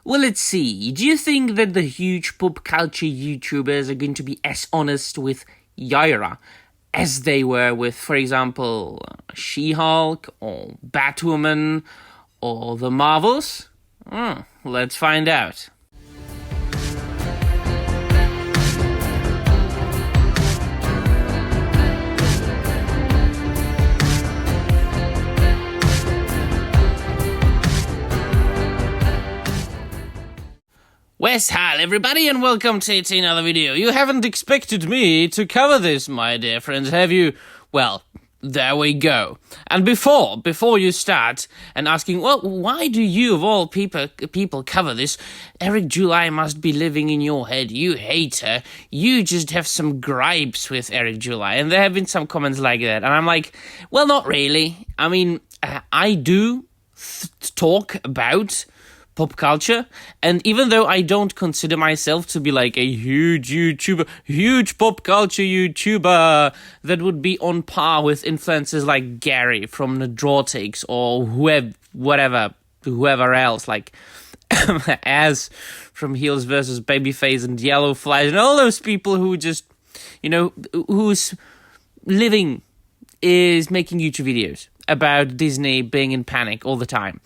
Well, let's see. Do you think that the huge pop culture YouTubers are going to be as honest with Yaira as they were with, for example, She-Hulk or Batwoman or the Marvels? Let's find out. West Hall, everybody, and welcome to another video. You haven't expected me to cover this, my dear friends, have you? Well, there we go. And before you start and asking, well, why do you, of all people cover this? Eric July must be living in your head. You hate her. You just have some gripes with Eric July. And there have been some comments like that. And I'm like, well, not really. I mean, I do talk about pop culture, and even though I don't consider myself to be like a huge YouTuber, huge pop culture YouTuber that would be on par with influencers like Gary from the Draw Takes or whoever else, like Az from Heels versus Babyface and Yellow Flies and all those people who just, whose living is making YouTube videos about Disney being in panic all the time,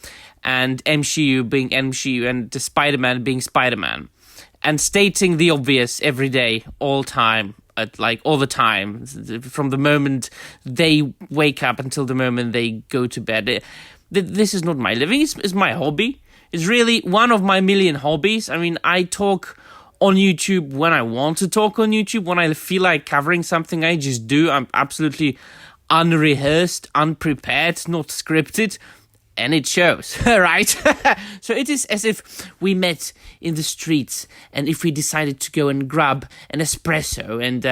and MCU being MCU, and the Spider-Man being Spider-Man, and stating the obvious every day, all the time, from the moment they wake up until the moment they go to bed. This is not my living, it's my hobby. It's really one of my million hobbies. I mean, I talk on YouTube when I want to talk on YouTube. When I feel like covering something, I just do. I'm absolutely unrehearsed, unprepared, not scripted, and it shows, right? So it is as if we met in the streets, and if we decided to go and grab an espresso and,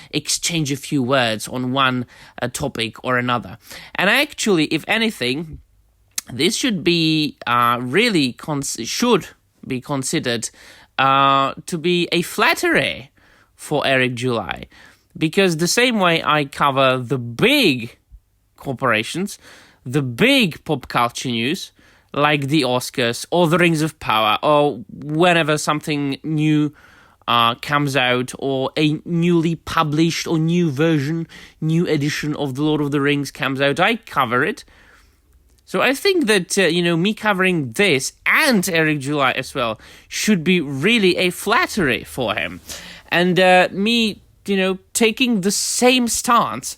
exchange a few words on one topic or another. And actually, if anything, this should be should be considered to be a flattery for Eric July. Because the same way I cover the big corporations, the big pop culture news, like the Oscars or the Rings of Power, or whenever something new comes out, or a newly published or new new edition of The Lord of the Rings comes out, I cover it. So I think that, me covering this and Eric July as well should be really a flattery for him. And me taking the same stance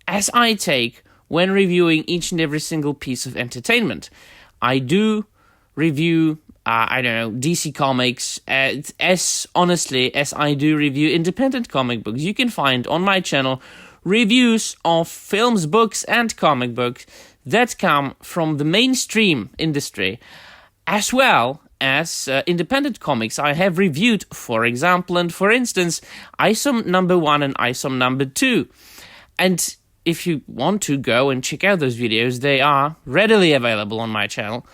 as I take when reviewing each and every single piece of entertainment. I do review, DC Comics as honestly as I do review independent comic books. You can find on my channel reviews of films, books, and comic books that come from the mainstream industry, as well as independent comics I have reviewed, for example, and for instance, ISOM number 1 and ISOM number 2. And if you want to go and check out those videos, they are readily available on my channel.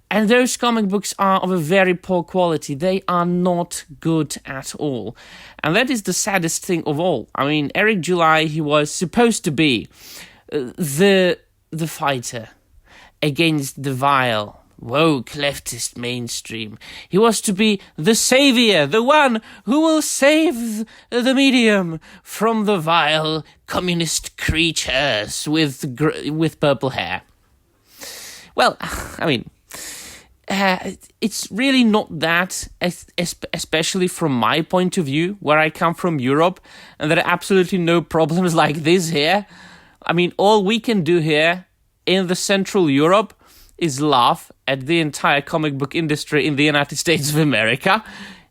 And those comic books are of a very poor quality. They are not good at all. And that is the saddest thing of all. I mean, Eric July, he was supposed to be the fighter against the vile, woke leftist mainstream. He was to be the savior, the one who will save the medium from the vile communist creatures with purple hair. Well, I mean, it's really not that, especially from my point of view, where I come from Europe, and there are absolutely no problems like this here. I mean, all we can do here in the Central Europe is laugh at the entire comic book industry in the United States of America.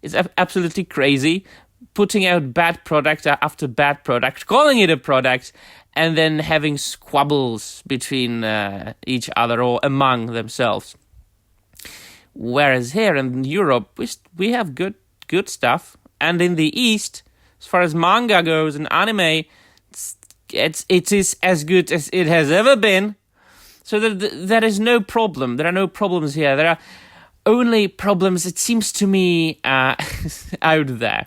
It's absolutely crazy, putting out bad product after bad product, calling it a product, and then having squabbles between each other or among themselves. Whereas here in Europe, we have good stuff, and in the East, as far as manga goes and anime, it is as good as it has ever been. So there is no problem. There are no problems here. There are only problems, it seems to me, out there.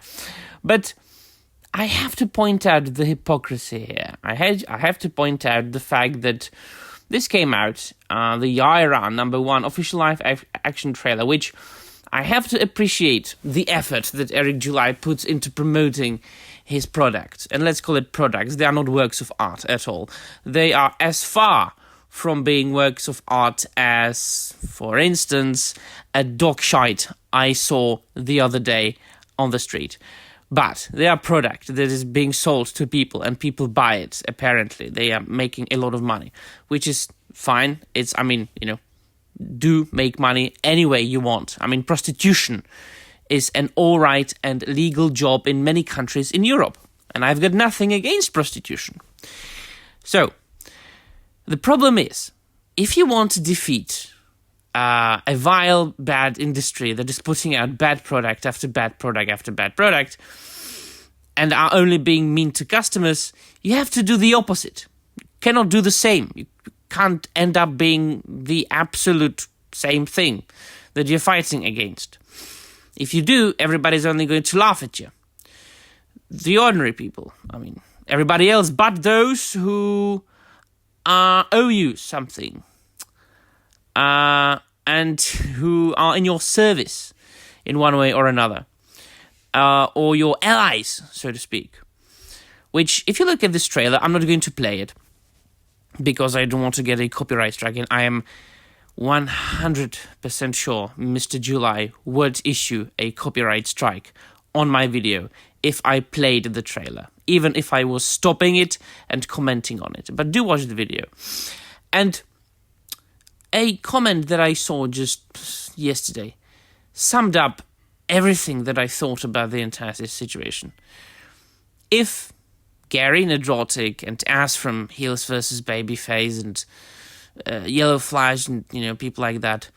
But I have to point out the hypocrisy here. I have to point out the fact that this came out, the Yaira #1 official live action trailer, which I have to appreciate the effort that Eric July puts into promoting his products. And let's call it products. They are not works of art at all. They are as far from being works of art as, for instance, a dog shite I saw the other day on the street. But they are a product that is being sold to people and people buy it, apparently. They are making a lot of money, which is fine. Do make money any way you want. I mean, prostitution is an all right and legal job in many countries in Europe. And I've got nothing against prostitution. So, the problem is, if you want to defeat a vile, bad industry that is putting out bad product after bad product after bad product, and are only being mean to customers, you have to do the opposite. You cannot do the same. You can't end up being the absolute same thing that you're fighting against. If you do, everybody's only going to laugh at you. The ordinary people, everybody else but those who owe you something. And who are in your service in one way or another. Or your allies, so to speak. Which, if you look at this trailer, I'm not going to play it, because I don't want to get a copyright strike, and I am 100% sure Mr. July would issue a copyright strike on my video if I played the trailer, even if I was stopping it and commenting on it. But do watch the video. And a comment that I saw just yesterday summed up everything that I thought about the entire situation. If Gary Nedrotic and Ass from Heels vs. Babyface and Yellow Flash and people like that,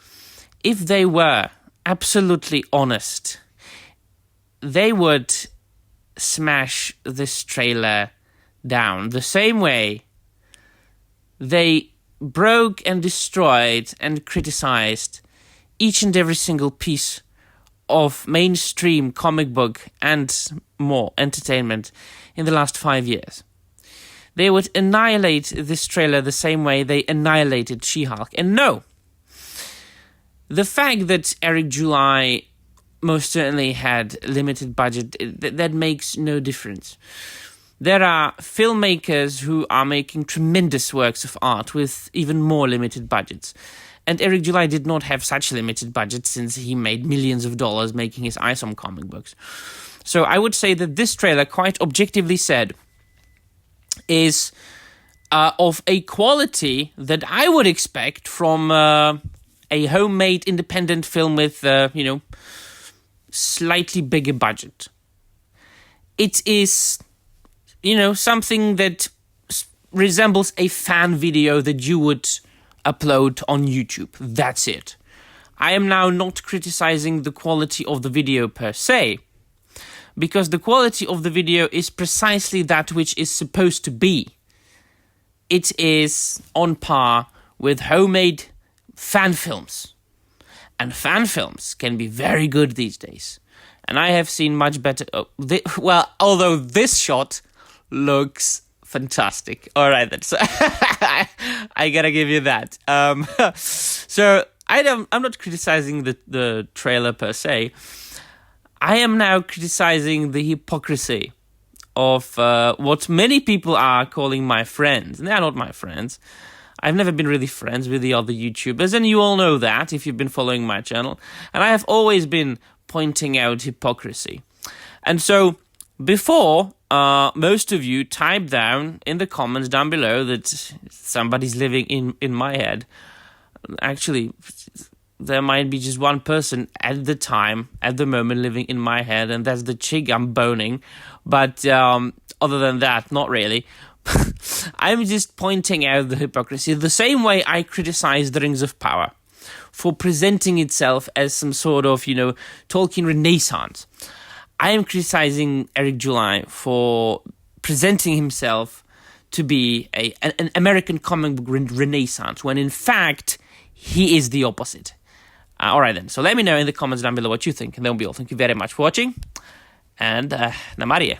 if they were absolutely honest, they would smash this trailer down the same way they broke and destroyed and criticized each and every single piece of mainstream comic book and more entertainment in the last 5 years. They would annihilate this trailer the same way they annihilated She-Hulk. And no, the fact that Eric July most certainly had limited budget, that makes no difference. There are filmmakers who are making tremendous works of art with even more limited budgets. And Eric July did not have such limited budget since he made millions of dollars making his ISOM comic books. So I would say that this trailer, quite objectively said, is of a quality that I would expect from a homemade independent film with, slightly bigger budget. It is, something that resembles a fan video that you would upload on YouTube. That's it. I am now not criticizing the quality of the video per se, because the quality of the video is precisely that which is supposed to be. It is on par with homemade fan films. And fan films can be very good these days. And I have seen much better... although this shot looks fantastic. All right, then. So I gotta give you that. So I'm not criticizing the trailer per se. I am now criticizing the hypocrisy of what many people are calling my friends. And they are not my friends. I've never been really friends with the other YouTubers, and you all know that if you've been following my channel. And I have always been pointing out hypocrisy. And so, before most of you type down in the comments down below that somebody's living in my head, actually, there might be just one person at the moment, living in my head, and that's the chick I'm boning. But other than that, not really. I'm just pointing out the hypocrisy, the same way I criticize the Rings of Power for presenting itself as some sort of, Tolkien Renaissance. I am criticizing Eric July for presenting himself to be an American comic book renaissance, when in fact, he is the opposite. Alright then, so let me know in the comments down below what you think, and that will be all. Thank you very much for watching, and Namarie.